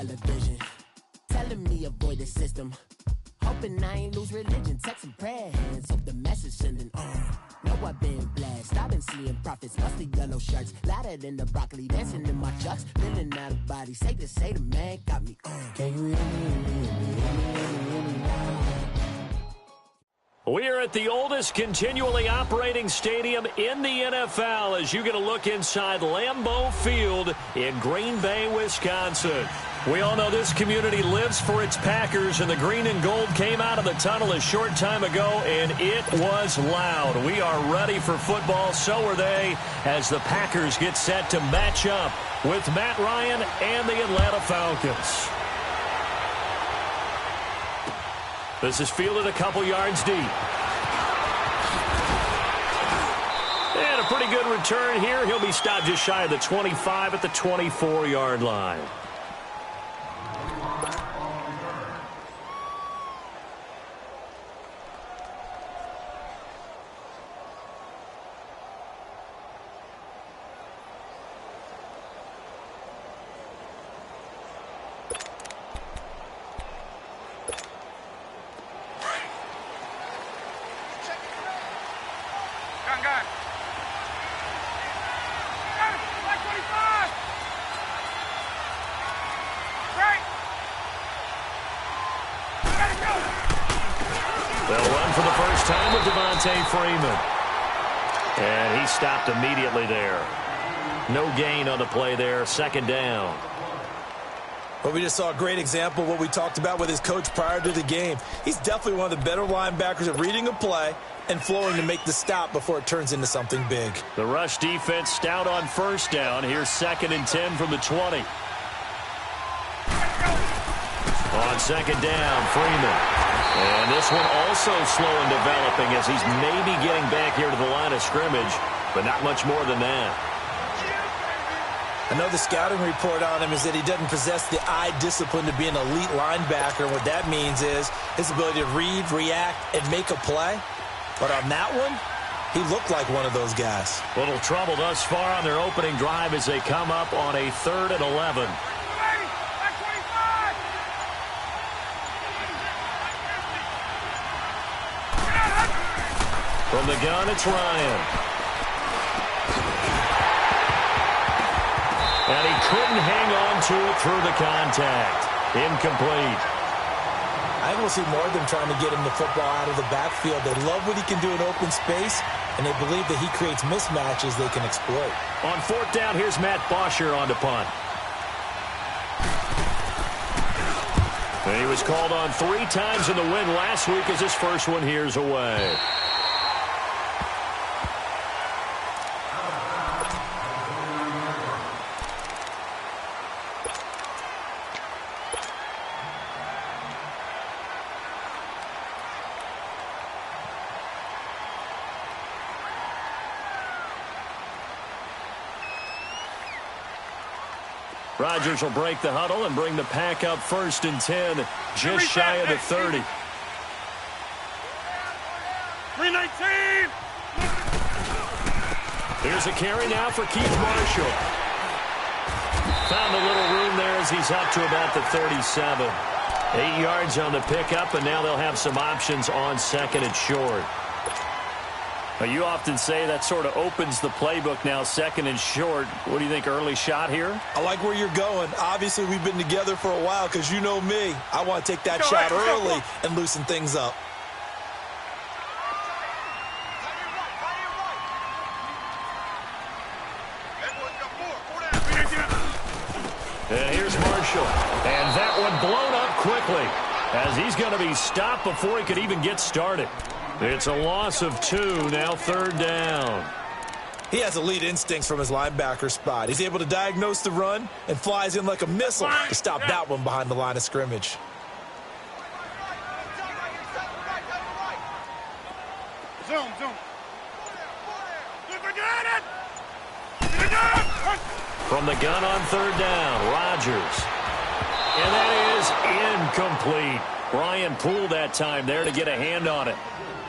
television, telling me avoid the system. Hoping I ain't lose religion, text some prayer hands, hope the message sending on. Know I've been blessed, I've been seeing prophets, mostly yellow shirts, louder than the broccoli, dancing in my chucks, feeling out of body, safe to say the man got me on. Can you hear me now? We are at the oldest continually operating stadium in the NFL as you get a look inside Lambeau Field in Green Bay, Wisconsin. We all know this community lives for its Packers, and the green and gold came out of the tunnel a short time ago, and it was loud. We are ready for football, so are they, as the Packers get set to match up with Matt Ryan and the Atlanta Falcons. This is fielded a couple yards deep. And a pretty good return here. He'll be stopped just shy of the 25 at the 24-yard line. Freeman. And he stopped immediately there. No gain on the play there. Second down. Well, we just saw a great example of what we talked about with his coach prior to the game. He's definitely one of the better linebackers at reading a play and flowing to make the stop before it turns into something big. The rush defense stout on first down. Here's 2nd and 10 from the 20. On second down, Freeman. And this one also slow in developing as he's maybe getting back here to the line of scrimmage, but not much more than that. I know the scouting report on him is that he doesn't possess the eye discipline to be an elite linebacker. What that means is his ability to read, react, and make a play. But on that one, he looked like one of those guys. Little trouble thus far on their opening drive as they come up on a 3rd and 11. From the gun, it's Ryan. And he couldn't hang on to it through the contact. Incomplete. I think we'll see more of them trying to get him the football out of the backfield. They love what he can do in open space, and they believe that he creates mismatches they can exploit. On 4th down, here's Matt Bosher on to punt. And he was called on 3 times in the win last week as his first one here's away. Rodgers will break the huddle and bring the pack up 1st and 10, just shy of the 30. 319. Here's a carry now for Keith Marshall. Found a little room there as he's up to about the 37. 8 yards on the pickup, and now they'll have some options on 2nd and short. Now, you often say that sort of opens the playbook now, 2nd and short. What do you think, early shot here? I like where you're going. Obviously, we've been together for a while because you know me. I want to take that shot early and loosen things up. And here's Marshall. And that one blown up quickly as he's going to be stopped before he could even get started. It's a loss of 2, now 3rd down. He has elite instincts from his linebacker spot. He's able to diagnose the run and flies in like a missile to stop that one behind the line of scrimmage. Zoom. From the gun on 3rd down, Rodgers. And that is incomplete. Ryan pulled that time there to get a hand on it.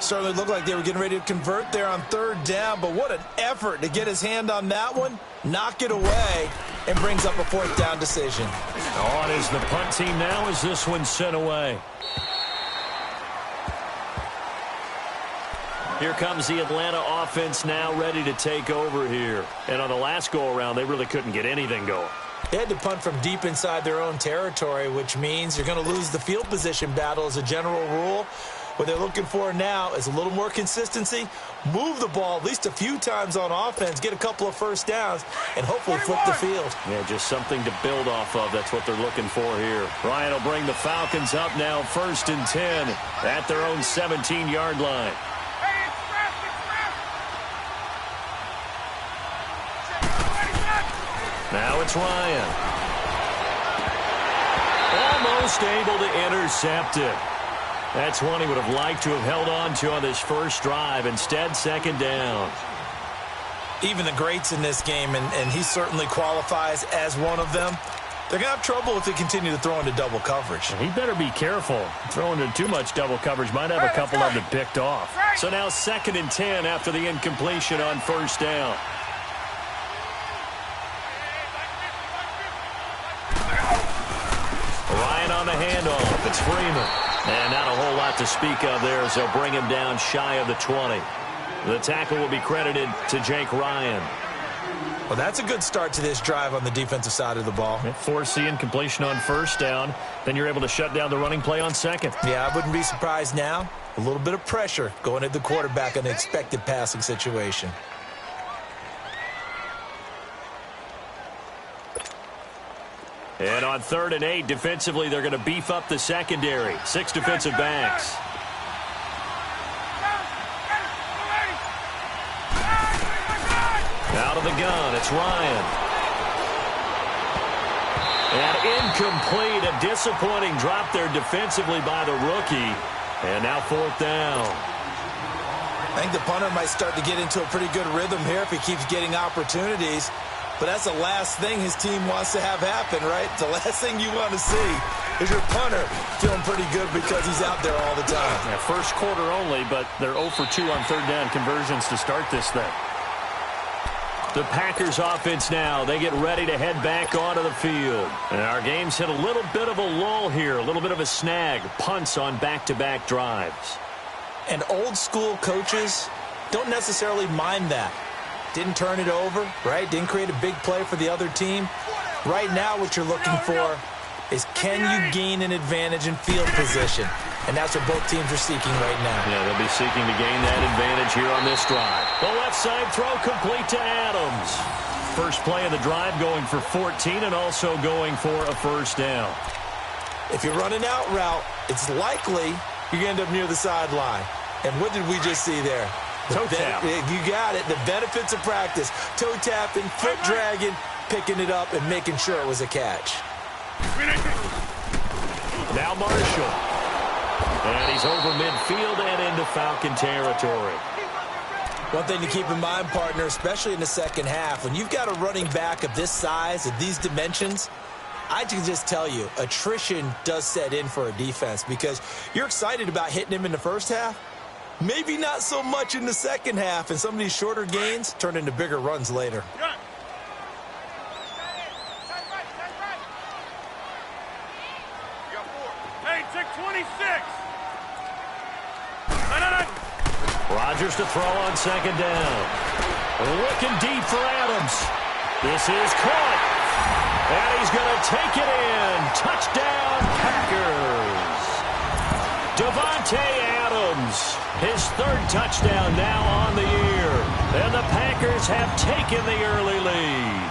Certainly looked like they were getting ready to convert there on 3rd down, but what an effort to get his hand on that one, knock it away, and brings up a fourth down decision. On is the punt team now as this one's sent away. Here comes the Atlanta offense now ready to take over here. And on the last go-around, they really couldn't get anything going. They had to punt from deep inside their own territory, which means you're going to lose the field position battle as a general rule. What they're looking for now is a little more consistency, move the ball at least a few times on offense, get a couple of first downs, and hopefully flip the field. Yeah, just something to build off of. That's what they're looking for here. Ryan will bring the Falcons up now 1st and 10 at their own 17-yard line. Now it's Ryan. Almost able to intercept it. That's one he would have liked to have held on to on this first drive. Instead, 2nd down. Even the greats in this game, and he certainly qualifies as one of them, they're going to have trouble if they continue to throw into double coverage. He better be careful. Throwing into too much double coverage might have a couple of them picked off. So now 2nd and 10 after the incompletion on 1st down. Ryan on the handoff. It's Freeman. And not a whole lot to speak of there as they'll bring him down shy of the 20. The tackle will be credited to Jake Ryan. Well, that's a good start to this drive on the defensive side of the ball. Force the incompletion on 1st down. Then you're able to shut down the running play on 2nd. Yeah, I wouldn't be surprised now. A little bit of pressure going at the quarterback in an expected passing situation. And on 3rd and 8, defensively, they're going to beef up the secondary. 6 defensive backs. Out of the gun, it's Ryan. And incomplete, a disappointing drop there defensively by the rookie. And now 4th down. I think the punter might start to get into a pretty good rhythm here if he keeps getting opportunities. But that's the last thing his team wants to have happen, right? The last thing you want to see is your punter feeling pretty good because he's out there all the time. Yeah, first quarter only, but they're 0 for 2 on 3rd down conversions to start this thing. The Packers offense now, they get ready to head back onto the field. And our game's hit a little bit of a lull here, a little bit of a snag. Punts on back-to-back drives. And old school coaches don't necessarily mind that. Didn't turn it over, right? Didn't create a big play for the other team. Right now what you're looking for is can you gain an advantage in field position? And that's what both teams are seeking right now. Yeah, they'll be seeking to gain that advantage here on this drive. The left side throw complete to Adams. First play of the drive going for 14 and also going for a 1st down. If you run an out route, it's likely you're going to end up near the sideline. And what did we just see there? Toe tap. You got it. The benefits of practice. Toe tapping, foot dragging, picking it up, and making sure it was a catch. Now Marshall. And he's over midfield and into Falcon territory. One thing to keep in mind, partner, especially in the second half, when you've got a running back of this size, of these dimensions, I can just tell you, attrition does set in for a defense because you're excited about hitting him in the first half. Maybe not so much in the second half, and some of these shorter gains turn into bigger runs later. Hey, take 26. Rodgers to throw on 2nd down. Looking deep for Adams. This is caught. And he's going to take it in. Touchdown, Packers. Devontae Adams. His 3rd touchdown now on the year. And the Packers have taken the early lead.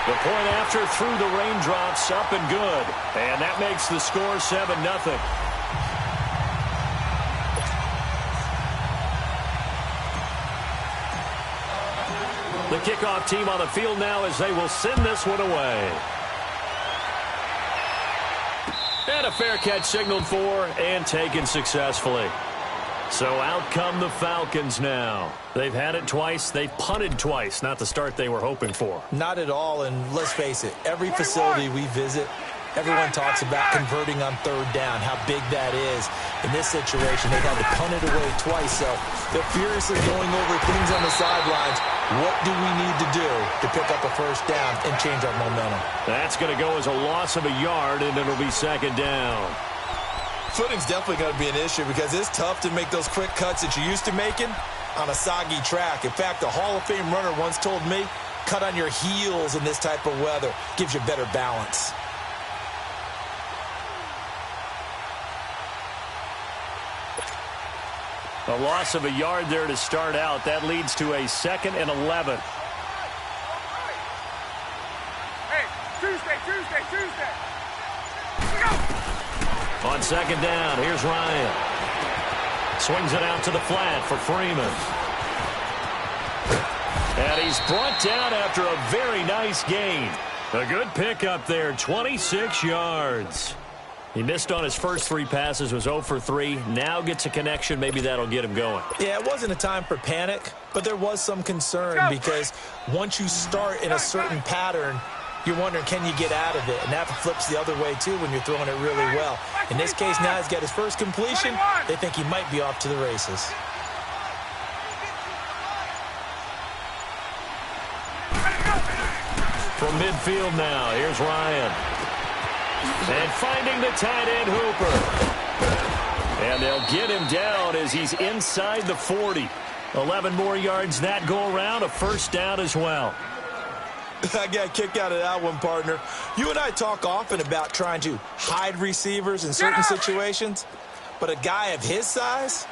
The point after through the raindrops up and good. And that makes the score 7-0. The kickoff team on the field now as they will send this one away. And a fair catch signaled for and taken successfully. So out come the Falcons now. They've had it twice. They've punted twice. Not the start they were hoping for. Not at all, and let's face it, every facility we visit, Everyone talks about converting on third down, how big that is. In this situation, they've had to punt it away twice, so they're furiously going over things on the sidelines. What do we need to do to pick up a first down and change our momentum? That's going to go as a loss of a yard, and it'll be second down. Footing's definitely going to be an issue because it's tough to make those quick cuts that you're used to making on a soggy track. In fact, a Hall of Fame runner once told me, cut on your heels in this type of weather. Gives you better balance. A loss of a yard there to start out. That leads to a 2nd and 11. Hey, Tuesday. Go. On second down, here's Ryan. Swings it out to the flat for Freeman. And he's brought down after a very nice gain. A good pickup there, 26 yards. He missed on his first 3 passes, was 0 for 3. Now gets a connection. Maybe that'll get him going. Yeah, it wasn't a time for panic, but there was some concern because once you start in a certain pattern, you're wondering, can you get out of it? And that flips the other way, too, when you're throwing it really well. In this case, now he's got his first completion. They think he might be off to the races. From midfield now, here's Ryan. And finding the tight end Hooper. And they'll get him down as he's inside the 40. 11 more yards that go around, a first down as well. I got a kick out of that one, partner. You and I talk often about trying to hide receivers in certain situations, but a guy of his size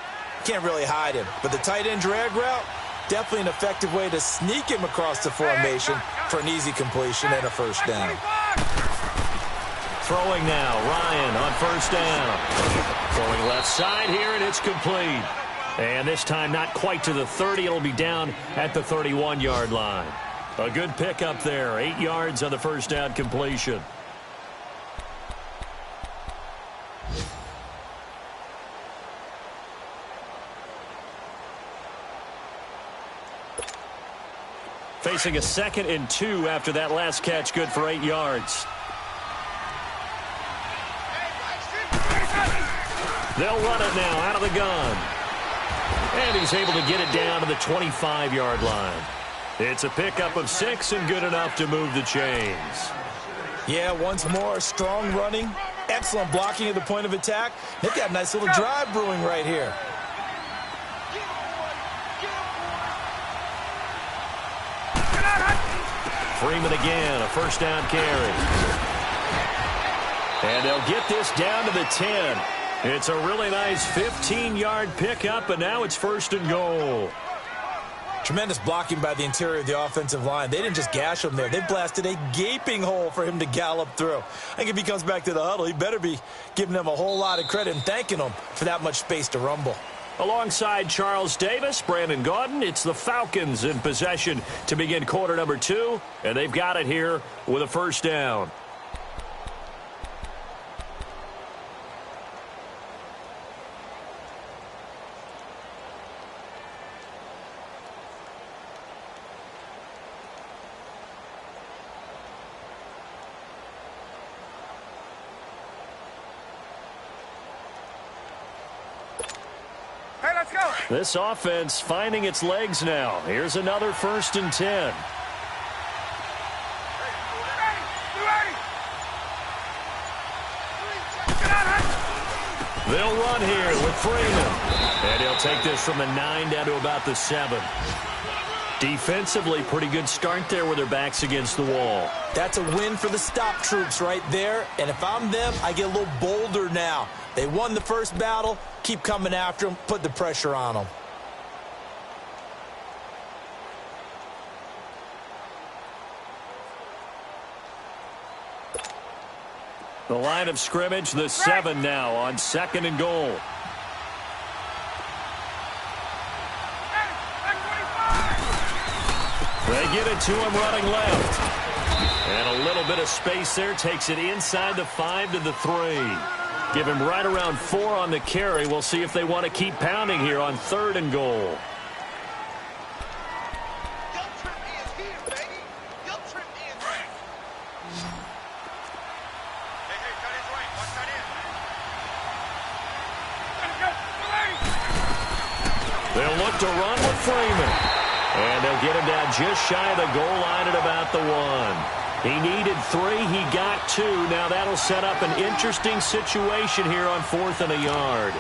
can't really hide him. But the tight end drag route, definitely an effective way to sneak him across the formation for an easy completion and a first down. Throwing now, Ryan on first down. Throwing left side here, and it's complete. And this time not quite to the 30. It'll be down at the 31-yard line. A good pickup there. 8 yards on the first down completion. Facing a 2nd and 2 after that last catch, good for 8 yards. They'll run it now out of the gun. And he's able to get it down to the 25-yard line. It's a pickup of 6 and good enough to move the chains. Yeah, once more, strong running, excellent blocking at the point of attack. They've got a nice little drive brewing right here. Freeman again, a first down carry. And they'll get this down to the 10. It's a really nice 15-yard pickup, and now it's 1st and goal. Tremendous blocking by the interior of the offensive line. They didn't just gash him there. They blasted a gaping hole for him to gallop through. I think if he comes back to the huddle, he better be giving them a whole lot of credit and thanking them for that much space to rumble. Alongside Charles Davis, Brandon Gaudin, it's the Falcons in possession to begin quarter number 2, and they've got it here with a first down. This offense finding its legs now. Here's another 1st and 10. They'll run here with Freeman. And he'll take this from the 9 down to about the 7. Defensively, pretty good start there with their backs against the wall. That's a win for the stop troops right there. And if I'm them, I get a little bolder now. They won the first battle. Keep coming after them. Put the pressure on them. The line of scrimmage, the 7 now on 2nd and goal. They get it to him running left. And a little bit of space there. Takes it inside the 5 to the 3. Give him right around 4 on the carry. We'll see if they want to keep pounding here on 3rd and goal. look to run with Freeman. And they'll get him down just shy of the goal line at about the 1. He needed 3. He got 2. Now that'll set up an interesting situation here on 4th and a yard.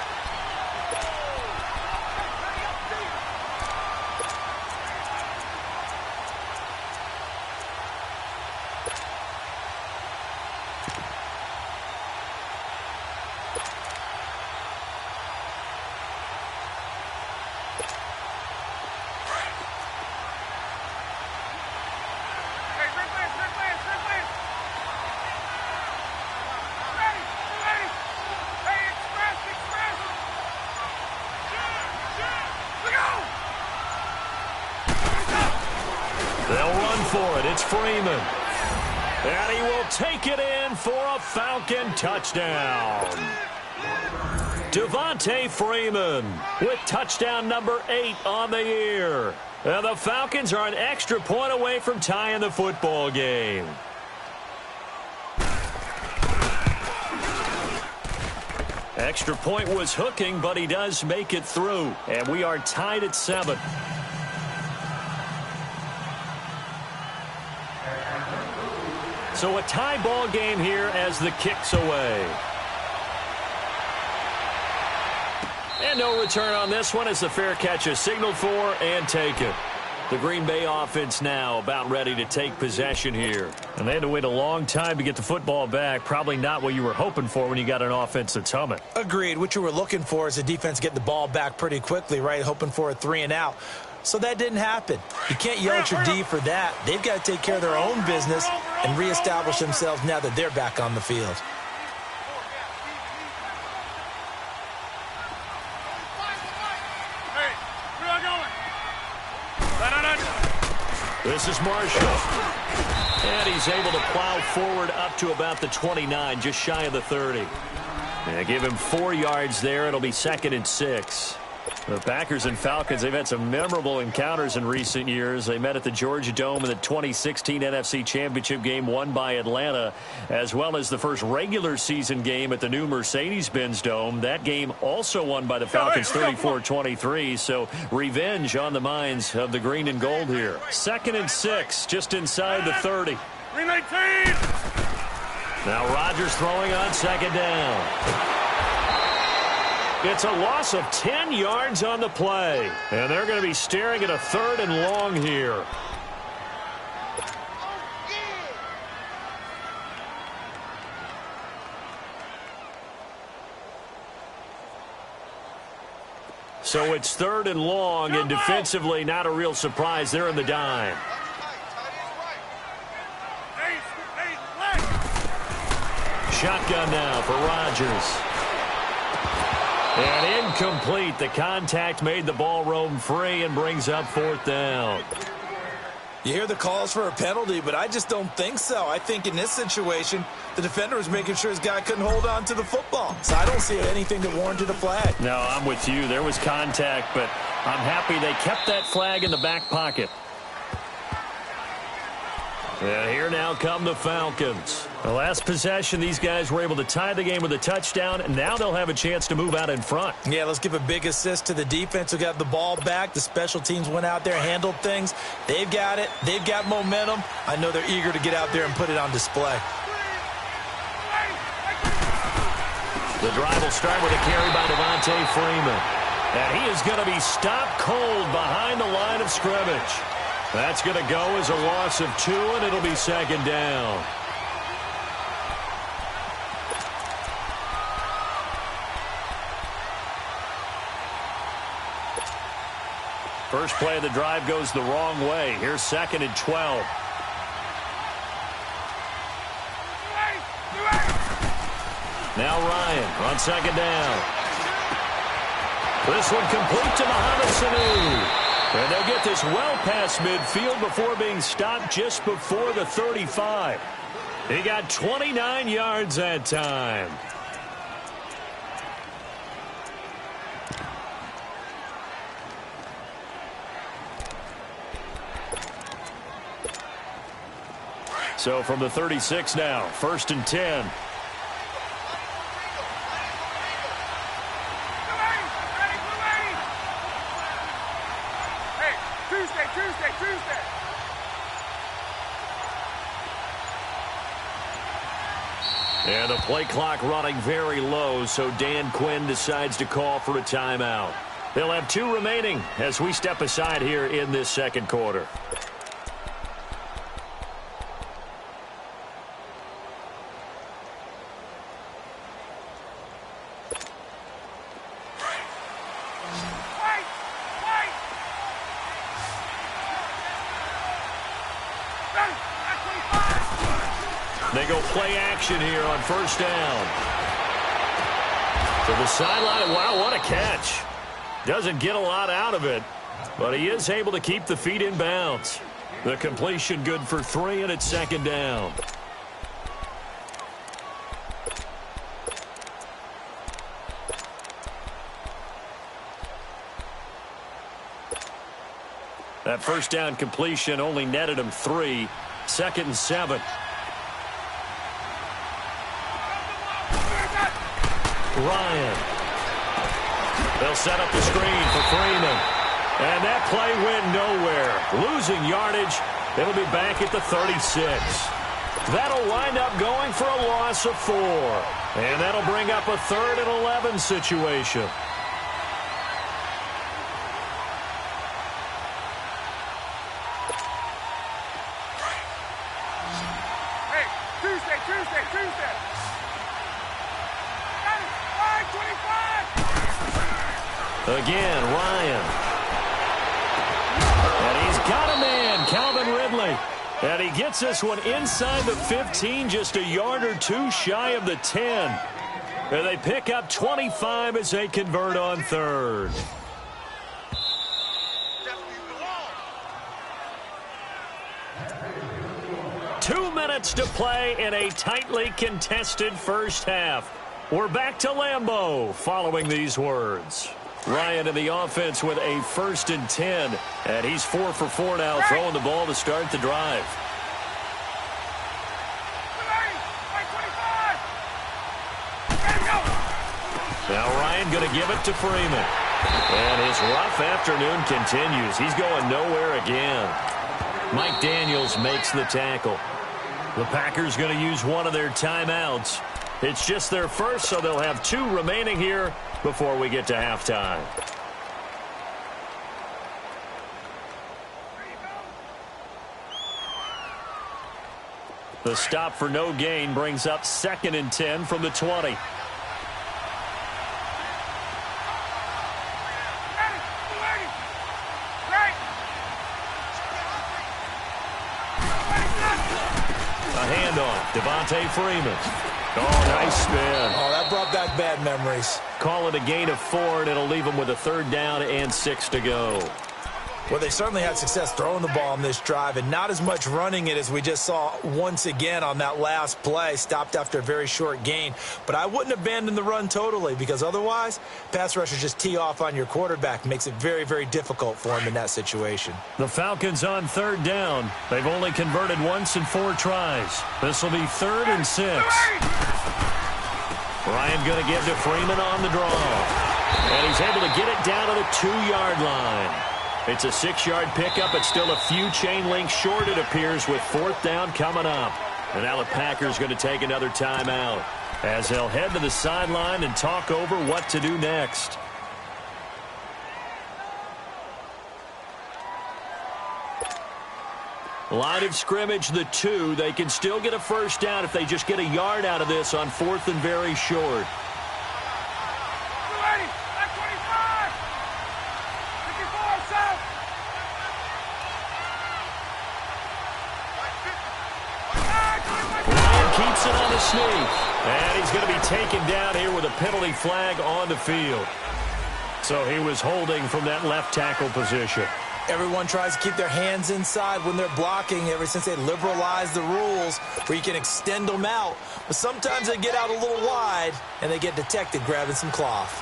It's Freeman. And he will take it in for a Falcon touchdown. Devontae Freeman with touchdown number 8 on the year. And the Falcons are an extra point away from tying the football game. Extra point was hooking, but he does make it through. And we are tied at 7. So a tie ball game here as the kick's away. And no return on this one as the fair catch is signaled for and taken. The Green Bay offense now about ready to take possession here. And they had to wait a long time to get the football back. Probably not what you were hoping for when you got an offense that's humming. Agreed. What you were looking for is the defense getting the ball back pretty quickly, right? Hoping for a 3 and out. So that didn't happen. You can't yell at your D for that. They've got to take care of their own business and reestablish themselves now that they're back on the field. This is Marshall. And he's able to plow forward up to about the 29, just shy of the 30. And give him 4 yards there. It'll be 2nd and 6. The Packers and Falcons, they've had some memorable encounters in recent years. They met at the Georgia Dome in the 2016 NFC Championship game won by Atlanta, as well as the first regular season game at the new Mercedes-Benz Dome. That game also won by the Falcons 34-23, so revenge on the minds of the green and gold here. 2nd and 6, just inside the 30. Now Rodgers throwing on 2nd down. It's a loss of 10 yards on the play. And they're going to be staring at a 3rd and long here. So it's 3rd and long, and defensively not a real surprise. They're in the dime. Shotgun now for Rodgers. And incomplete. The contact made the ball roam free and brings up 4th down. You hear the calls for a penalty, but I just don't think so. I think in this situation, the defender was making sure his guy couldn't hold on to the football. So I don't see anything that warranted a flag. No, I'm with you. There was contact, but I'm happy they kept that flag in the back pocket. And here now come the Falcons. The last possession, these guys were able to tie the game with a touchdown, and now they'll have a chance to move out in front. Yeah, let's give a big assist to the defense who got the ball back. The special teams went out there, handled things. They've got it. They've got momentum. I know they're eager to get out there and put it on display. The drive will start with a carry by Devontae Freeman. And he is going to be stopped cold behind the line of scrimmage. That's going to go as a loss of 2, and it'll be 2nd down. First play of the drive goes the wrong way. Here's 2nd and 12. Now Ryan on 2nd down. This one complete to Mohamed Sanu. And they'll get this well past midfield before being stopped just before the 35. He got 29 yards that time. So from the 36 now, 1st and 10. Tuesday. And the play clock running very low, so Dan Quinn decides to call for a timeout. They'll have 2 remaining as we step aside here in this second quarter. They go play action here on first down. To the sideline. Wow, what a catch. Doesn't get a lot out of it, but he is able to keep the feet in bounds. The completion good for 3, and it's second down. That first down completion only netted him 3. 2nd and 7. Ryan. They'll set up the screen for Freeman. And that play went nowhere. Losing yardage. It'll be back at the 36. That'll wind up going for a loss of 4. And that'll bring up a 3rd and 11 situation. Hey, Tuesday. Again, Ryan. And he's got a man, Calvin Ridley. And he gets this one inside the 15, just a yard or 2 shy of the 10. And they pick up 25 as they convert on 3rd. Two minutes to play in a tightly contested first half. We're back to Lambeau following these words. Ryan in the offense with a 1st and 10. And he's 4 for 4 now, throwing the ball to start the drive. Now Ryan going to give it to Freeman. And his rough afternoon continues. He's going nowhere again. Mike Daniels makes the tackle. The Packers going to use one of their timeouts. It's just their first, so they'll have 2 remaining here before we get to halftime. The stop for no gain brings up 2nd and 10 from the 20. A handoff, Devontae Freeman. Oh, nice spin. Oh, that brought back bad memories. Call it a gain of 4, and it'll leave them with a 3rd down and 6 to go. Well, they certainly had success throwing the ball on this drive, and not as much running it as we just saw once again on that last play. Stopped after a very short gain. But I wouldn't abandon the run totally, because otherwise, pass rushers just tee off on your quarterback. Makes it very, very difficult for him in that situation. The Falcons on 3rd down. They've only converted once in 4 tries. This will be 3rd and 6. Ryan going to give to Freeman on the draw. And he's able to get it down to the 2-yard line. It's a 6-yard pickup. It's still a few chain links short, it appears, with 4th down coming up. And now the Packers going to take another timeout as they'll head to the sideline and talk over what to do next. Line of scrimmage, the 2. They can still get a 1st down if they just get a yard out of this on 4th and very short. Keeps it on the sneak. And he's going to be taken down here with a penalty flag on the field. So he was holding from that left tackle position. Everyone tries to keep their hands inside when they're blocking ever since they liberalized the rules where you can extend them out. But sometimes they get out a little wide and they get detected grabbing some cloth.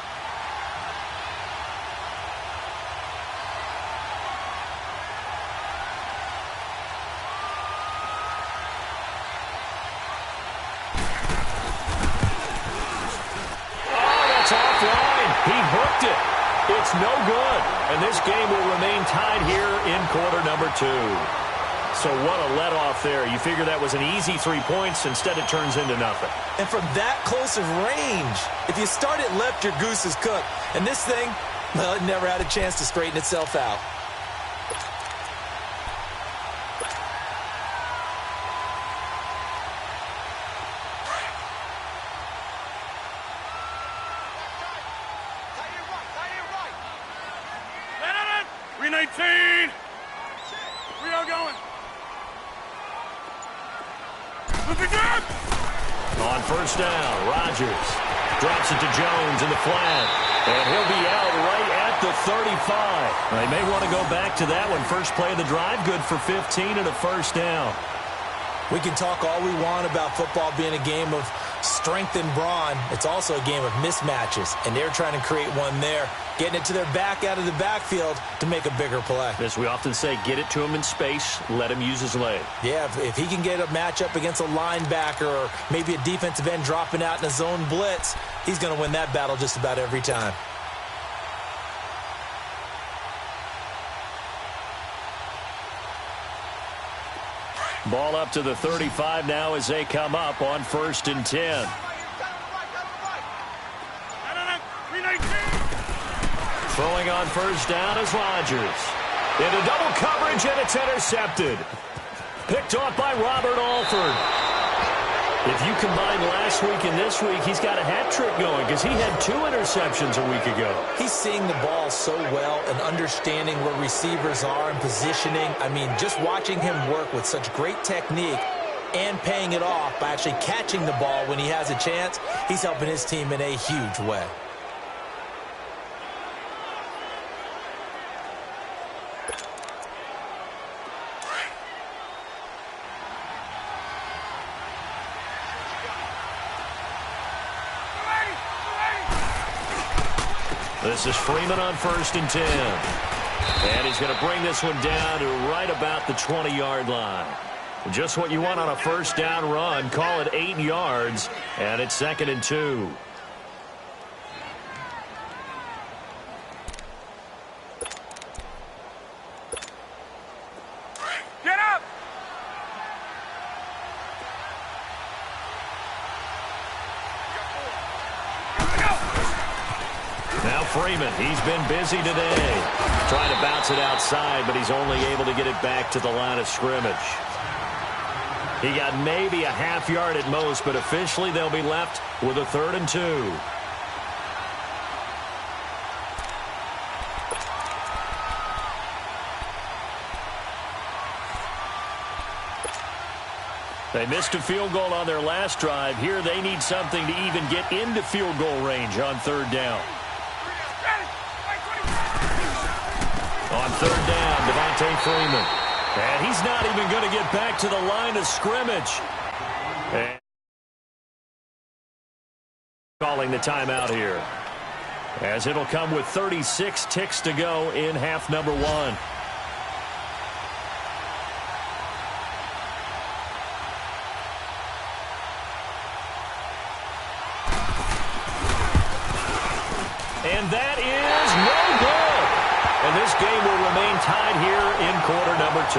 He hooked it. It's no good. And this game will remain tied here in quarter number 2. So what a let-off there. You figure that was an easy 3 points. Instead, it turns into nothing. And from that close of range, if you start it left, your goose is cooked. And this thing, well, it never had a chance to straighten itself out. On first down, Rodgers drops it to Jones in the flat, and he'll be out right at the 35. They may want to go back to that one. First play of the drive, good for 15 and a first down. We can talk all we want about football being a game of strength and brawn. It's also a game of mismatches, and they're trying to create one there, getting it to their back out of the backfield to make a bigger play. As we often say, get it to him in space, let him use his leg. Yeah, if he can get a matchup against a linebacker or maybe a defensive end dropping out in a zone blitz, he's going to win that battle just about every time. Ball up to the 35 now as they come up on 1st and 10. Throwing on first down is Rodgers. Into double coverage, and it's intercepted. Picked off by Robert Alford. If you combine last week and this week, he's got a hat trick going because he had 2 interceptions a week ago. He's seeing the ball so well and understanding where receivers are and positioning. I mean, just watching him work with such great technique and paying it off by actually catching the ball when he has a chance, he's helping his team in a huge way. This is Freeman on 1st and 10. And he's going to bring this one down to right about the 20-yard line. Just what you want on a first down run. Call it 8 yards, and it's 2nd and 2. Get up! Now Freeman, he's been busy today. Trying to bounce it outside, but he's only able to get it back to the line of scrimmage. He got maybe a half yard at most, but officially they'll be left with a 3rd and 2. They missed a field goal on their last drive. Here they need something to even get into field goal range on 3rd down. On 3rd down, Devontae Freeman. And he's not even going to get back to the line of scrimmage. And calling the timeout here, as it'll come with 36 ticks to go in half number 1. And that is no good. And this game will remain tied here in quarter number 2.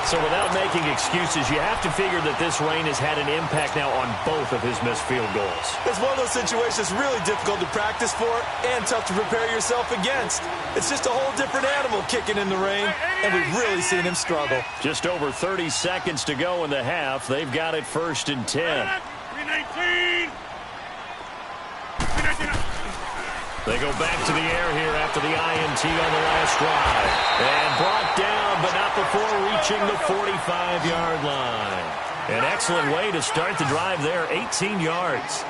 So without making excuses, you have to figure that this rain has had an impact now on both of his missed field goals. It's one of those situations really difficult to practice for and tough to prepare yourself against. It's just a whole different animal kicking in the rain, and we've really seen him struggle. Just over 30 seconds to go in the half. They've got it 1st and 10. 319. They go back to the air here after the INT on the last drive. And brought down, but not before reaching the 45-yard line. An excellent way to start the drive there, 18 yards.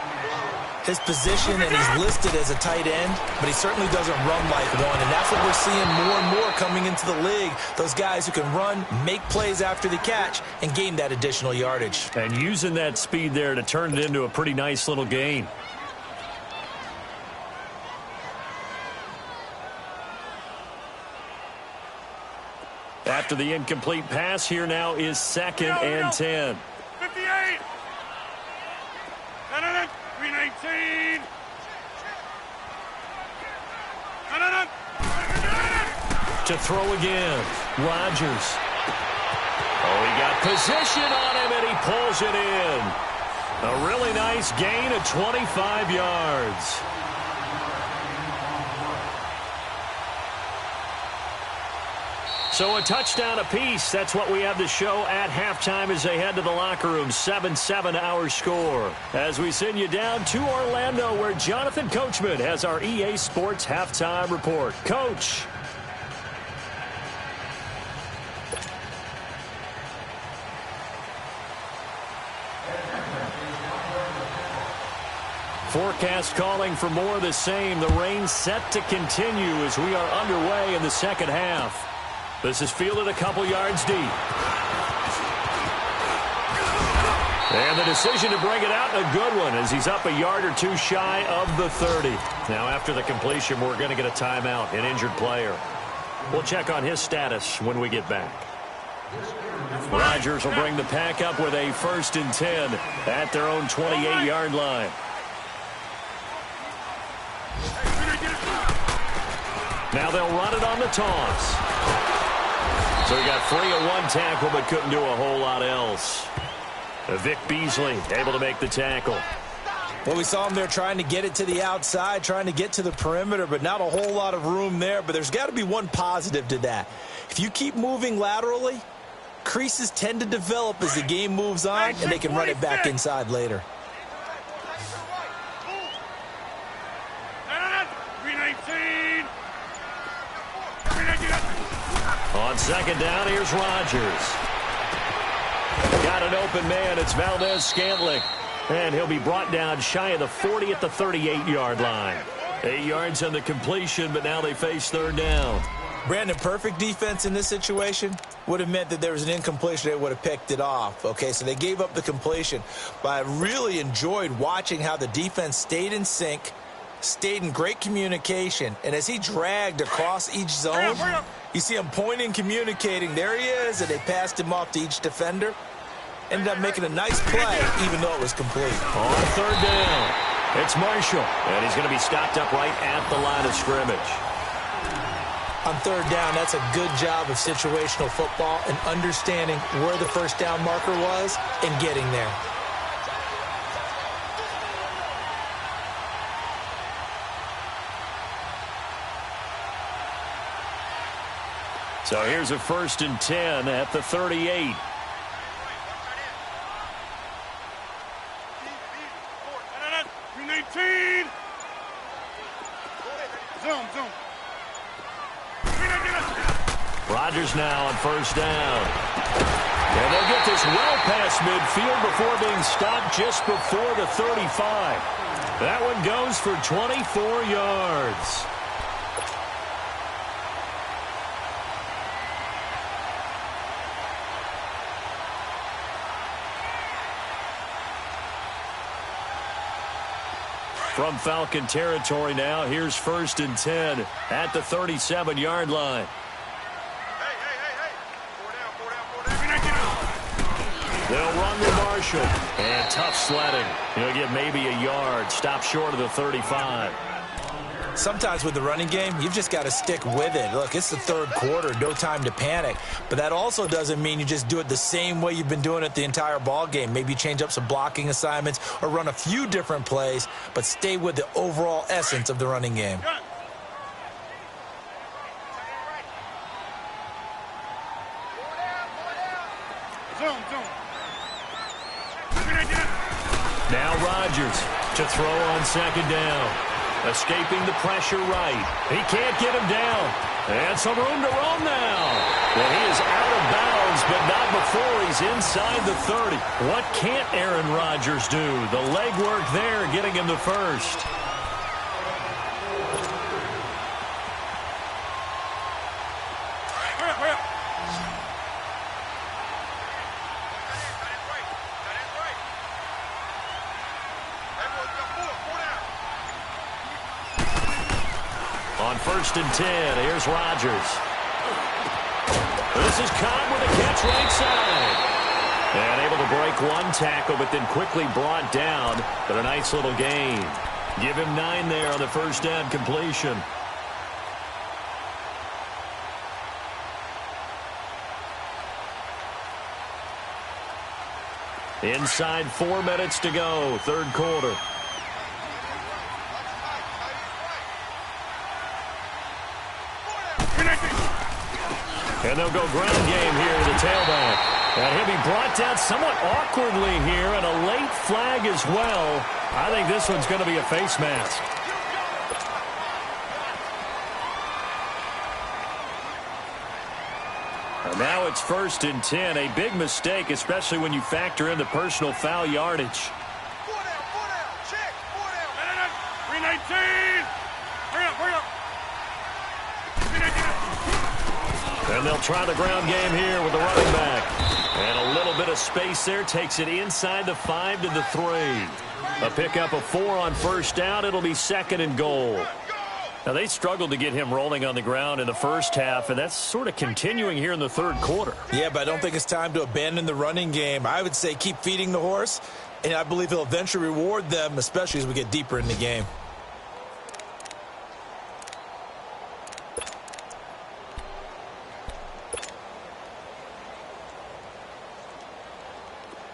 His position, and he's listed as a tight end, but he certainly doesn't run like one, and that's what we're seeing more and more coming into the league. Those guys who can run, make plays after the catch, and gain that additional yardage. And using that speed there to turn it into a pretty nice little gain. After the incomplete pass, here now is 2nd and 10. 58. 319. to throw again. Rodgers. Oh, he got position on him, and he pulls it in. A really nice gain of 25 yards. So a touchdown apiece. That's what we have to show at halftime as they head to the locker room. 7-7 our score. As we send you down to Orlando, where Jonathan Coachman has our EA Sports halftime report. Coach. Forecast calling for more of the same. The rain set to continue as we are underway in the second half. This is fielded a couple yards deep. And the decision to bring it out, a good one, as he's up a yard or two shy of the 30. Now, after the completion, we're going to get a timeout, an injured player. We'll check on his status when we get back. Rodgers will bring the pack up with a 1st and 10 at their own 28-yard line. Now they'll run it on the toss. So he got free of one tackle but couldn't do a whole lot else. Vic Beasley able to make the tackle. Well, we saw him there trying to get it to the outside, trying to get to the perimeter, but not a whole lot of room there. But there's got to be one positive to that. If you keep moving laterally, creases tend to develop as the game moves on, and they can run it back inside later. On 2nd down, here's Rodgers. Got an open man. It's Valdez-Scantling. And he'll be brought down shy of the 40 at the 38-yard line. 8 yards on the completion, but now they face 3rd down. Brandon, perfect defense in this situation would have meant that there was an incompletion. They would have picked it off. Okay, so they gave up the completion. But I really enjoyed watching how the defense stayed in sync, stayed in great communication, and as he dragged across each zone, you see him pointing, communicating. There he is, and they passed him off to each defender. Ended up making a nice play, even though it was complete. On 3rd down, it's Marshall, and he's going to be stopped up right at the line of scrimmage. On 3rd down, that's a good job of situational football and understanding where the 1st down marker was and getting there. So here's a 1st and 10 at the 38. Rodgers now on 1st down. And they'll get this well past midfield before being stopped just before the 35. That one goes for 24 yards. From Falcon territory now, here's 1st and 10 at the 37-yard line. They'll run to Marshall. And tough sledding. He'll get maybe a yard. Stop short of the 35. Sometimes with the running game, you've just got to stick with it. Look, it's the 3rd quarter, no time to panic. But that also doesn't mean you just do it the same way you've been doing it the entire ball game. Maybe change up some blocking assignments or run a few different plays, but stay with the overall essence of the running game. Now Rodgers to throw on 2nd down. Escaping the pressure right. He can't get him down. And some room to roam now. And he is out of bounds, but not before he's inside the 30. What can't Aaron Rodgers do? The legwork there getting him the 1st. On 1st and 10, here's Rodgers. This is Cobb with a catch right side. And able to break one tackle, but then quickly brought down. But a nice little gain. Give him 9 there on the 1st down completion. Inside 4 minutes to go, third quarter. And they'll go ground game here to the tailback. And he'll be brought down somewhat awkwardly here, and a late flag as well. I think this one's going to be a face mask. And now it's 1st and 10. A big mistake, especially when you factor in the personal foul yardage. 4 down, check, 4 down. 319. Hurry up. And they'll try the ground game here with the running back. And a little bit of space there takes it inside the 5 to the 3. A pickup of 4 on first down. It'll be 2nd and goal. Now, they struggled to get him rolling on the ground in the first half, and that's sort of continuing here in the third quarter. Yeah, but I don't think it's time to abandon the running game. I would say keep feeding the horse, and I believe he'll eventually reward them, especially as we get deeper in the game.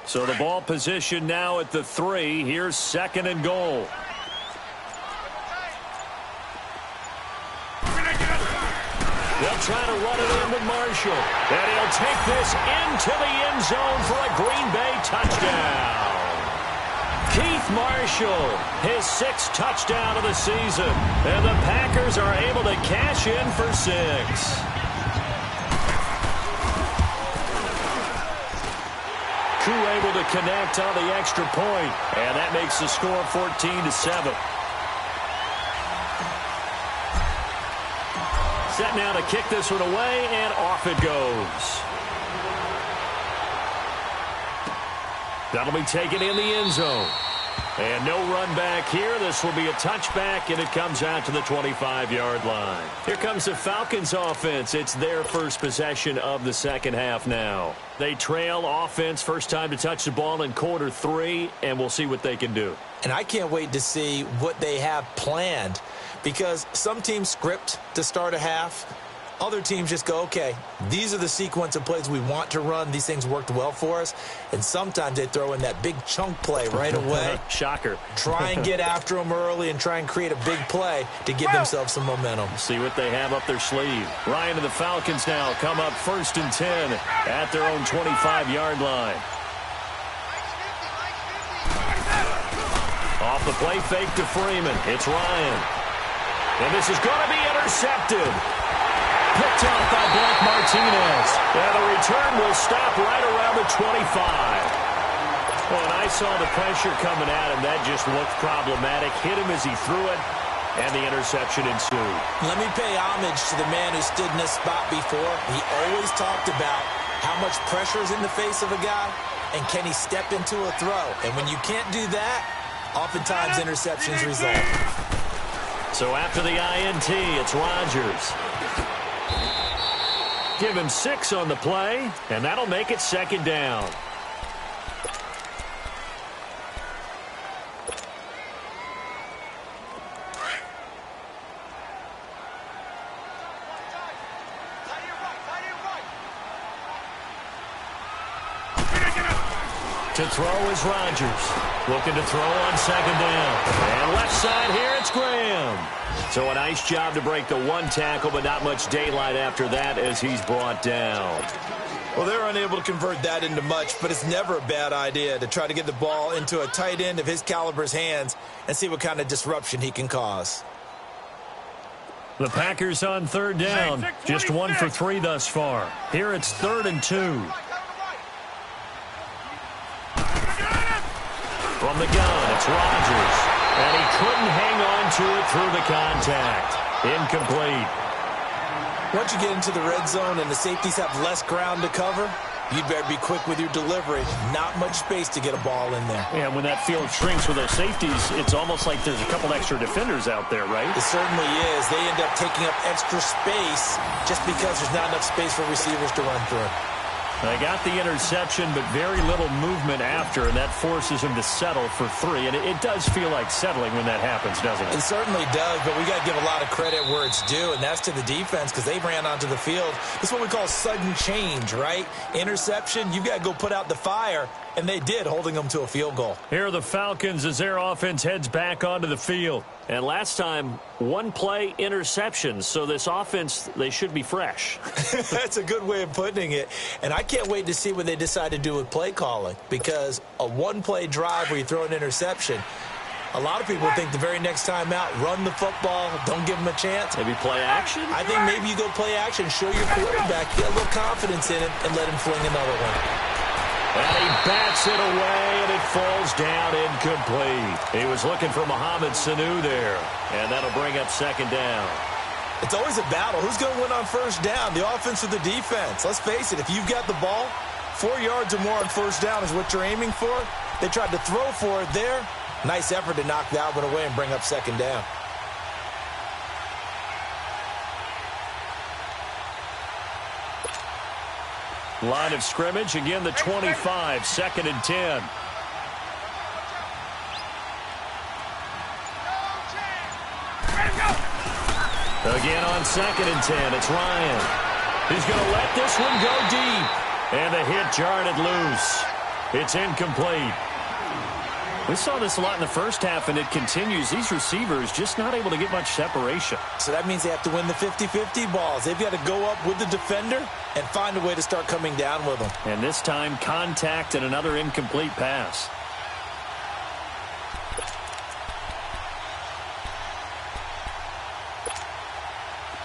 So the ball position now at the 3. Here's 2nd and goal. They'll try to run it in with Marshall. And he'll take this into the end zone for a Green Bay touchdown. Keith Marshall, his 6th touchdown of the season. And the Packers are able to cash in for 6. Koo able to connect on the extra point, and that makes the score 14-7. Set now to kick this one away, and off it goes. That'll be taken in the end zone. And no run back here. This will be a touchback, and it comes out to the 25-yard line. Here comes the Falcons offense. It's their first possession of the second half now. They trail offense, first time to touch the ball in quarter 3, and we'll see what they can do. And I can't wait to see what they have planned, because some teams script to start a half. Other teams just go, okay, these are the sequence of plays we want to run. These things worked well for us. And sometimes they throw in that big chunk play right away. Shocker. Try and get after them early and try and create a big play to give themselves some momentum. See what they have up their sleeve. Ryan and the Falcons now come up 1st and 10 at their own 25-yard line. Off the play fake to Freeman. It's Ryan. And this is going to be intercepted. Picked off by Blake Martinez. And the return will stop right around the 25. Well, and I saw the pressure coming at him. That just looked problematic. Hit him as he threw it, and the interception ensued. Let me pay homage to the man who stood in this spot before. He always talked about how much pressure is in the face of a guy, and can he step into a throw. And when you can't do that, oftentimes interceptions result. So after the INT, it's Rodgers. Give him 6 on the play, and that'll make it 2nd down. To throw is Rodgers. Looking to throw on 2nd down. And left side here, it's Graham. So a nice job to break the 1 tackle, but not much daylight after that as he's brought down. Well, they're unable to convert that into much, but it's never a bad idea to try to get the ball into a tight end of his caliber's hands and see what kind of disruption he can cause. The Packers on 3rd down. Just 1 for 3 thus far. Here it's 3rd and 2. From the gun, it's Rodgers. And he couldn't hang on to it through the contact. Incomplete. Once you get into the red zone and the safeties have less ground to cover, you'd better be quick with your delivery. Not much space to get a ball in there. Yeah, when that field shrinks with those safeties, it's almost like there's a couple extra defenders out there, right? It certainly is. They end up taking up extra space just because there's not enough space for receivers to run through. They got the interception, but very little movement after, and that forces him to settle for 3. And it does feel like settling when that happens, doesn't it? It certainly does, but we got to give a lot of credit where it's due, and that's to the defense because they ran onto the field. This is what we call sudden change, right? Interception, you've got to go put out the fire, And they did, holding them to a field goal. Here are the Falcons as their offense heads back onto the field. And last time, one play interceptions. So this offense, they should be fresh. That's a good way of putting it. And I can't wait to see what they decide to do with play calling. Because a one-play drive where you throw an interception, a lot of people think the very next time out, run the football, don't give them a chance. Maybe play action? I think maybe you go play action, show your quarterback, get a little confidence in it, and let him fling another one. And he bats it away, and it falls down incomplete. He was looking for Mohamed Sanu there, and that'll bring up second down. It's always a battle. Who's going to win on first down, the offense or the defense? Let's face it, if you've got the ball, 4 yards or more on first down is what you're aiming for. They tried to throw for it there. Nice effort to knock that one away and bring up second down. Line of scrimmage, again the 25, second and 10. Again on second and 10, it's Ryan. He's going to let this one go deep. And the hit jarred it loose. It's incomplete. We saw this a lot in the first half, and it continues. These receivers just not able to get much separation. So that means they have to win the 50-50 balls. They've got to go up with the defender and find a way to start coming down with them. And this time, contact and another incomplete pass.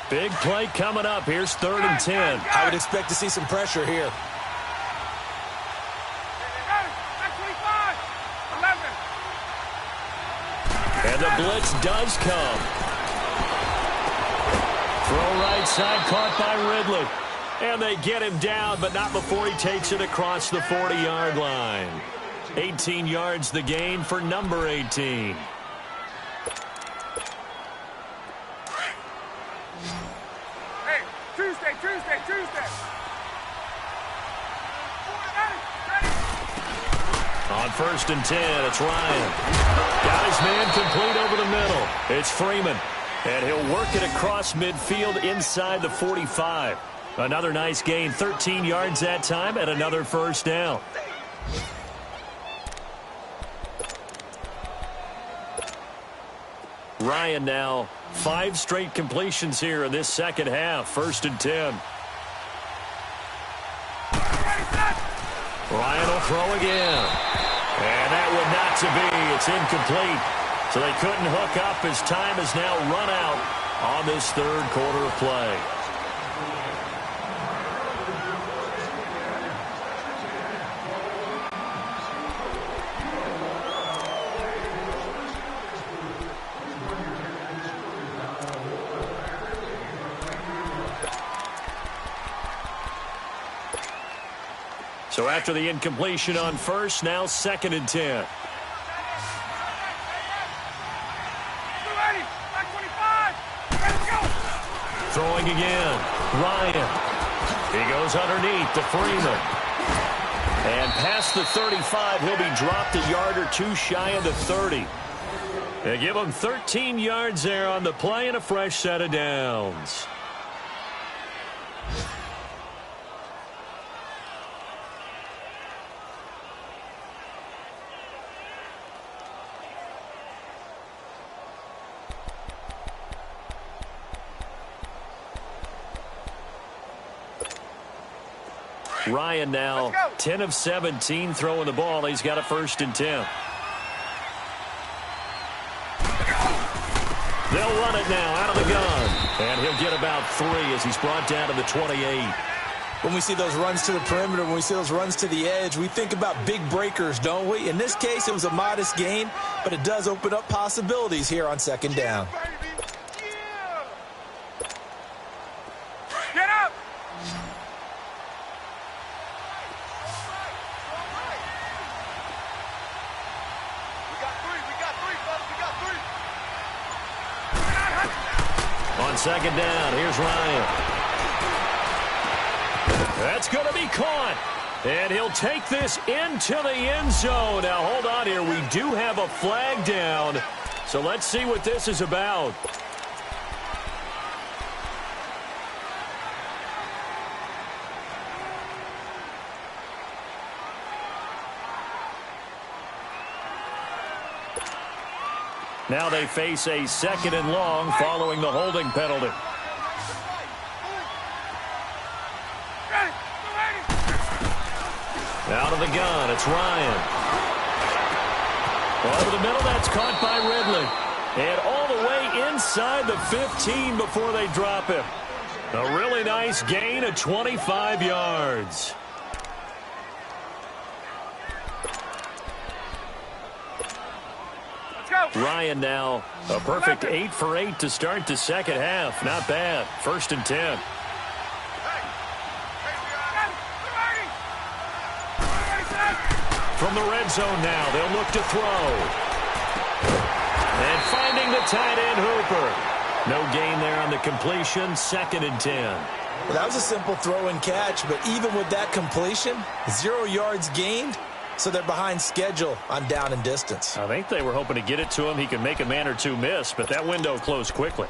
Big play coming up. Here's third and 10. I would expect to see some pressure here. And the blitz does come. Throw right side, caught by Ridley. And they get him down, but not before he takes it across the 40-yard line. 18 yards the gain for number 18. Hey, Tuesday. On first and 10, it's Ryan. Got his man complete over the middle. It's Freeman. And he'll work it across midfield inside the 45. Another nice gain, 13 yards that time, and another first down. Ryan now, 5 straight completions here in this second half. First and 10. Ryan will throw again. And that one not to be. It's incomplete. So they couldn't hook up as time has now run out on this third quarter of play. So after the incompletion on first, now second and 10. Throwing again. Ryan. He goes underneath to Freeman. And past the 35, he'll be dropped a yard or two shy of the 30. They give him 13 yards there on the play and a fresh set of downs. Ryan now 10 of 17 throwing the ball. He's got a first and 10. They'll run it now out of the gun. And he'll get about 3 as he's brought down to the 28. When we see those runs to the perimeter, when we see those runs to the edge, we think about big breakers, don't we? In this case, it was a modest gain, but it does open up possibilities here on second down. Second down, here's Ryan. That's going to be caught. And he'll take this into the end zone. Now, hold on here. We do have a flag down. So let's see what this is about. Now they face a 2nd and long following the holding penalty. Out of the gun, it's Ryan. Over the middle, that's caught by Ridley. And all the way inside the 15 before they drop him. A really nice gain of 25 yards. Ryan now a perfect 8 for 8 to start the second half. Not bad. 1st and 10. From the red zone now, they'll look to throw. And finding the tight end Hooper. No gain there on the completion. 2nd and 10. Well, that was a simple throw and catch, but even with that completion, 0 yards gained. So they're behind schedule on down and distance. I think they were hoping to get it to him. He could make a man or two miss, but that window closed quickly.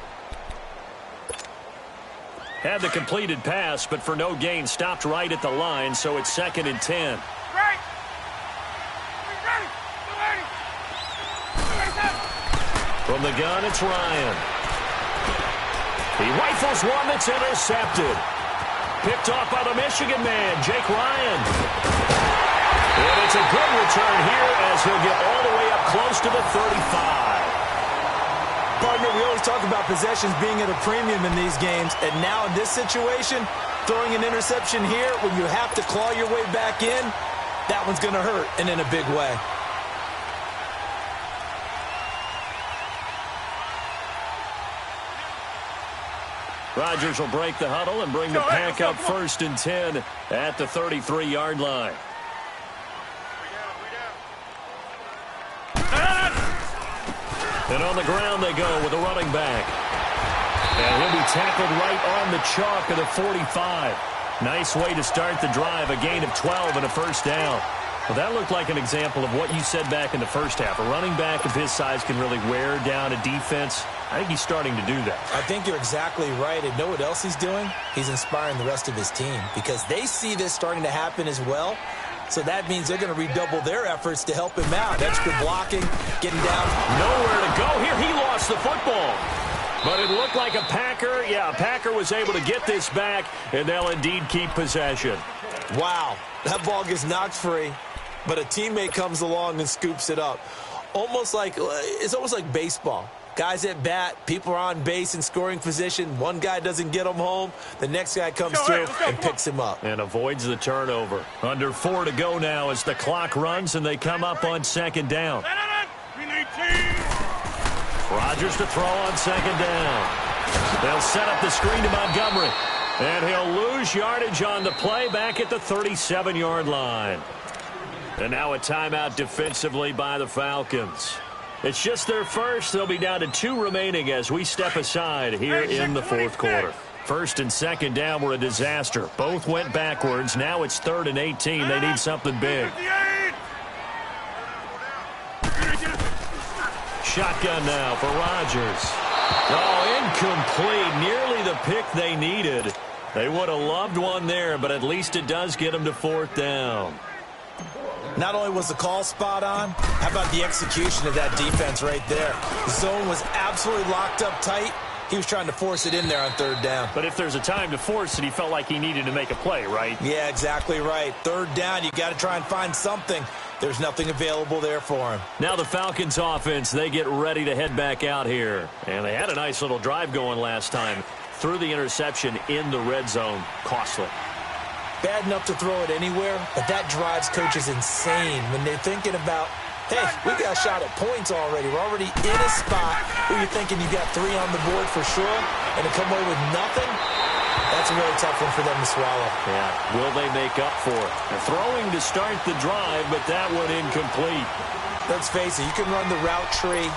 Had the completed pass, but for no gain, stopped right at the line, so it's 2nd and 10. From the gun, it's Ryan. He rifles one that's intercepted. Picked off by the Michigan man, Jake Ryan. And it's a good return here as he'll get all the way up close to the 35. Partner, we always talk about possessions being at a premium in these games, and now in this situation, throwing an interception here when you have to claw your way back in, that one's going to hurt, and in a big way. Rodgers will break the huddle and bring the pack up 1st and 10 at the 33-yard line. And on the ground they go with a running back. And he'll be tackled right on the chalk of the 45. Nice way to start the drive, a gain of 12 and a 1st down. Well, that looked like an example of what you said back in the first half. A running back of his size can really wear down a defense. I think he's starting to do that. I think you're exactly right. And know what else he's doing? He's inspiring the rest of his team because they see this starting to happen as well. So that means they're going to redouble their efforts to help him out. Extra blocking, getting down. Nowhere to go here. He lost the football. But it looked like a Packer. Yeah, a Packer was able to get this back, and they'll indeed keep possession. Wow, that ball gets knocked free, but a teammate comes along and scoops it up. It's almost like baseball. Guys at bat, people are on base in scoring position. One guy doesn't get him home. The next guy comes through and picks him up. And avoids the turnover. Under 4 to go now as the clock runs and they come up on 2nd down. Rodgers to throw on 2nd down. They'll set up the screen to Montgomery. And he'll lose yardage on the play back at the 37-yard line. And now a timeout defensively by the Falcons. It's just their first. They'll be down to 2 remaining as we step aside here in the 4th quarter. 1st and 2nd down were a disaster. Both went backwards. Now it's 3rd and 18. They need something big. Shotgun now for Rodgers. Oh, incomplete. Nearly the pick they needed. They would have loved one there, but at least it does get them to 4th down. Not only was the call spot on, how about the execution of that defense right there? The zone was absolutely locked up tight. He was trying to force it in there on 3rd down. But if there's a time to force it, he felt like he needed to make a play, right? Yeah, exactly right. 3rd down, you got to try and find something. There's nothing available there for him. Now the Falcons offense, they get ready to head back out here. And they had a nice little drive going last time. Threw the interception in the red zone. Costly. Bad enough to throw it anywhere, but that drives coaches insane when they're thinking about, hey, we got a shot at points already. We're already in a spot where you're thinking you got 3 on the board for sure, and to come away with nothing, that's a really tough one for them to swallow. Yeah, will they make up for it? They're throwing to start the drive, but that one incomplete. Let's face it, you can run the route tree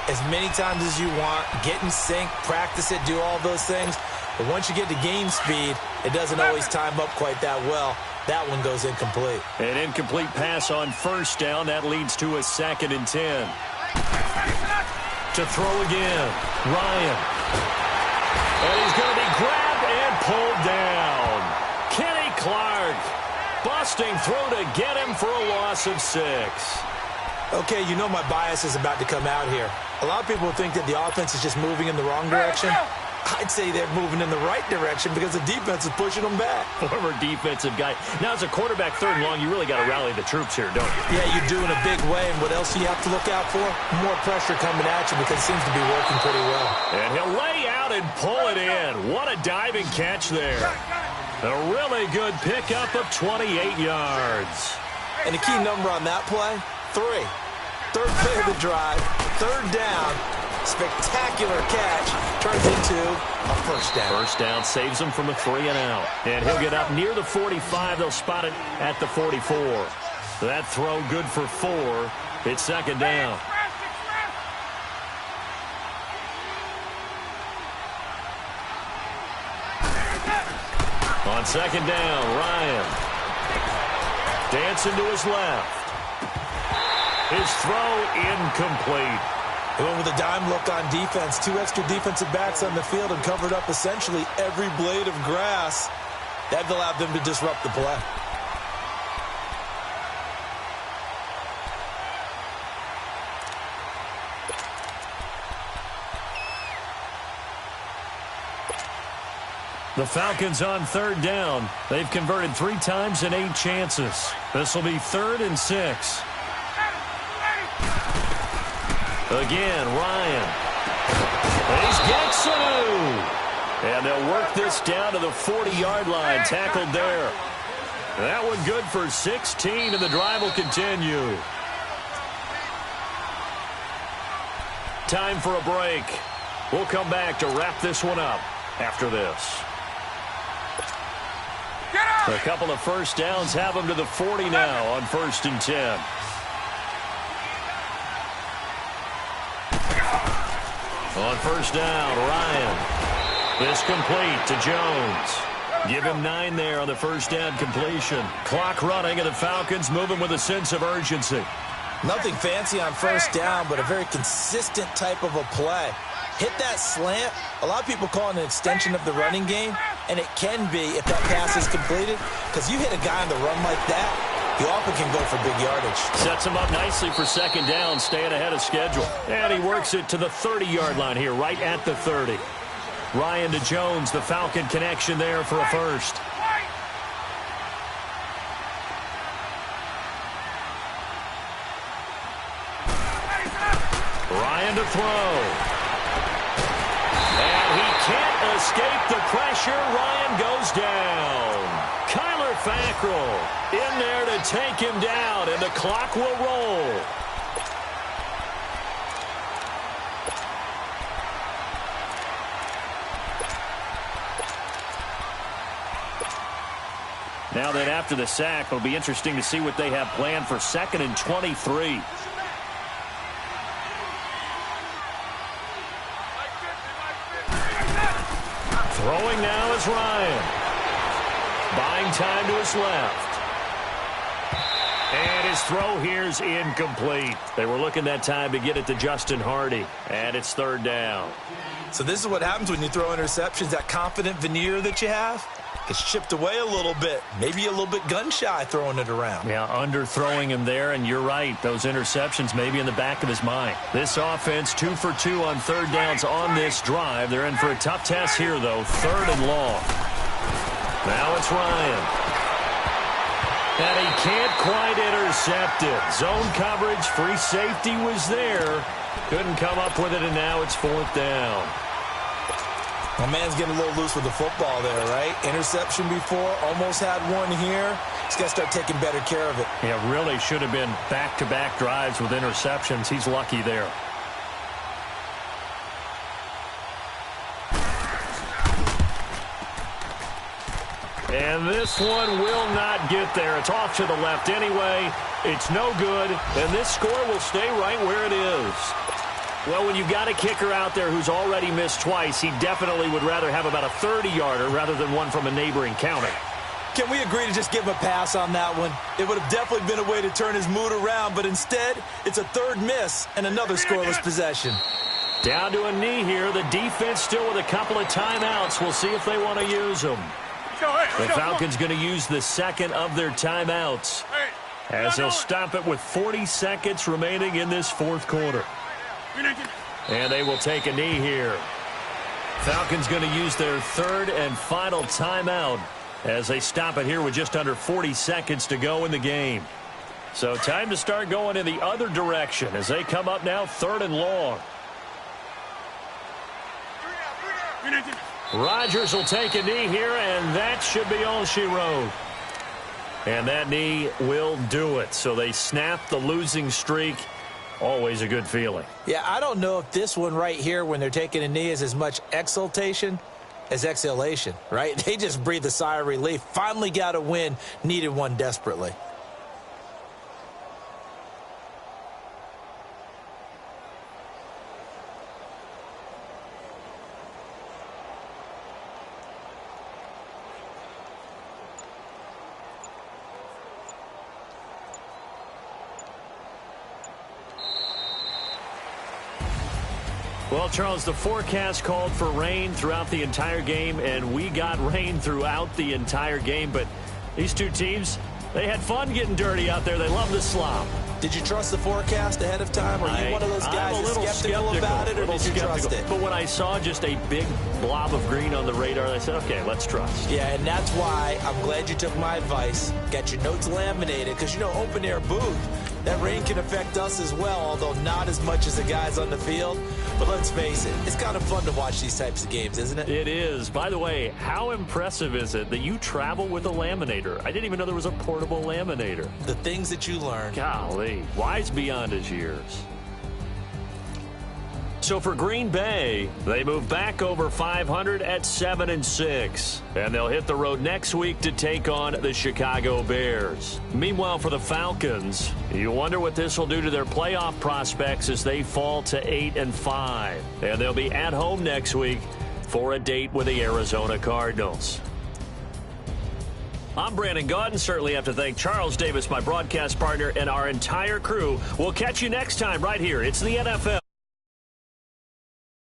as many times as you want, get in sync, practice it, do all those things. But once you get to game speed, it doesn't always time up quite that well. That one goes incomplete. An incomplete pass on 1st down. That leads to a 2nd and 10. To throw again. Ryan. And he's going to be grabbed and pulled down. Kenny Clark busting through to get him for a loss of 6. Okay, you know my bias is about to come out here. A lot of people think that the offense is just moving in the wrong direction. I'd say they're moving in the right direction because the defense is pushing them back. Former defensive guy. Now, as a quarterback, third and long, you really got to rally the troops here, don't you? Yeah, you do in a big way. And what else do you have to look out for? More pressure coming at you because it seems to be working pretty well. And he'll lay out and pull it in. What a diving catch there. A really good pickup of 28 yards. And the key number on that play, 3. Third play of the drive, third down, spectacular catch, turns into a first down. First down saves him from a 3-and-out. And he'll get up near the 45. They'll spot it at the 44. That throw good for 4. It's second down. On second down, Ryan. Dancing to his left. His throw incomplete. He went with a dime look on defense. 2 extra defensive backs on the field and covered up essentially every blade of grass. That allowed them to disrupt the play. The Falcons on third down. They've converted 3 times in 8 chances. This will be 3rd and 6. Again, Ryan. He's Gaxanu. And they'll work this down to the 40-yard line. Tackled there. That one good for 16, and the drive will continue. Time for a break. We'll come back to wrap this one up after this. A couple of first downs have them to the 40 now on 1st and 10. On first down, Ryan. This complete to Jones. Give him 9 there on the first down completion. Clock running, and the Falcons moving with a sense of urgency. Nothing fancy on first down, but a very consistent type of a play. Hit that slant. A lot of people call it an extension of the running game, and it can be if that pass is completed, because you hit a guy on the run like that, he often can go for big yardage. Sets him up nicely for second down, staying ahead of schedule. And he works it to the 30-yard line here, right at the 30. Ryan to Jones, the Falcon connection there for a first. Ryan to throw. And he can't escape the pressure. Ryan goes down. Kyler Fackrell in there to take him down, and the clock will roll. Now then, after the sack, it'll be interesting to see what they have planned for 2nd and 23. Throwing now is Ryan. Buying time to his left. And his throw here's incomplete. They were looking that time to get it to Justin Hardy. And it's 3rd down. So this is what happens when you throw interceptions. That confident veneer that you have gets chipped away a little bit. Maybe a little bit gun-shy throwing it around. Yeah, underthrowing him there, and you're right. Those interceptions maybe in the back of his mind. This offense 2 for 2 on third downs on this drive. They're in for a tough test here, though. 3rd and long. Now it's Ryan. And he can't quite intercept it. Zone coverage, free safety was there. Couldn't come up with it, and now it's 4th down. My man's getting a little loose with the football there, right? Interception before, almost had one here. He's got to start taking better care of it. Yeah, really should have been back-to-back drives with interceptions. He's lucky there. And this one will not get there. It's off to the left anyway. It's no good, and this score will stay right where it is. Well, when you've got a kicker out there who's already missed twice, he definitely would rather have about a 30-yarder rather than one from a neighboring county. Can we agree to just give him a pass on that one? It would have definitely been a way to turn his mood around, but instead, it's a 3rd miss and another scoreless possession. Down to a knee here. The defense still with a couple of timeouts. We'll see if they want to use them. The Falcons going to use the 2nd of their timeouts as they'll stop it with 40 seconds remaining in this 4th quarter. And they will take a knee here. Falcons going to use their third and final timeout as they stop it here with just under 40 seconds to go in the game. So time to start going in the other direction as they come up now 3rd and long. Rodgers will take a knee here, and that should be all she wrote. And that knee will do it. So they snap the losing streak. Always a good feeling. Yeah, I don't know if this one right here when they're taking a knee is as much exultation as exhalation, right? They just breathe a sigh of relief. Finally got a win, needed one desperately. Well, Charles, the forecast called for rain throughout the entire game, and we got rain throughout the entire game. But these two teams, they had fun getting dirty out there. They love the slop. Did you trust the forecast ahead of time? Are you one of those guys that's skeptical about it, or did you trust it? But when I saw just a big blob of green on the radar, I said, okay, let's trust. Yeah, and that's why I'm glad you took my advice. Got your notes laminated, because, you know, open-air booth, that rain can affect us as well, although not as much as the guys on the field. But let's face it, it's kind of fun to watch these types of games, isn't it? It is. By the way, how impressive is it that you travel with a laminator? I didn't even know there was a portable laminator. The things that you learn. Golly, wise beyond his years. So for Green Bay, they move back over 500 at 7-6. And they'll hit the road next week to take on the Chicago Bears. Meanwhile, for the Falcons, you wonder what this will do to their playoff prospects as they fall to 8-5. And they'll be at home next week for a date with the Arizona Cardinals. I'm Brandon Gaudin. Certainly have to thank Charles Davis, my broadcast partner, and our entire crew. We'll catch you next time right here. It's the NFL.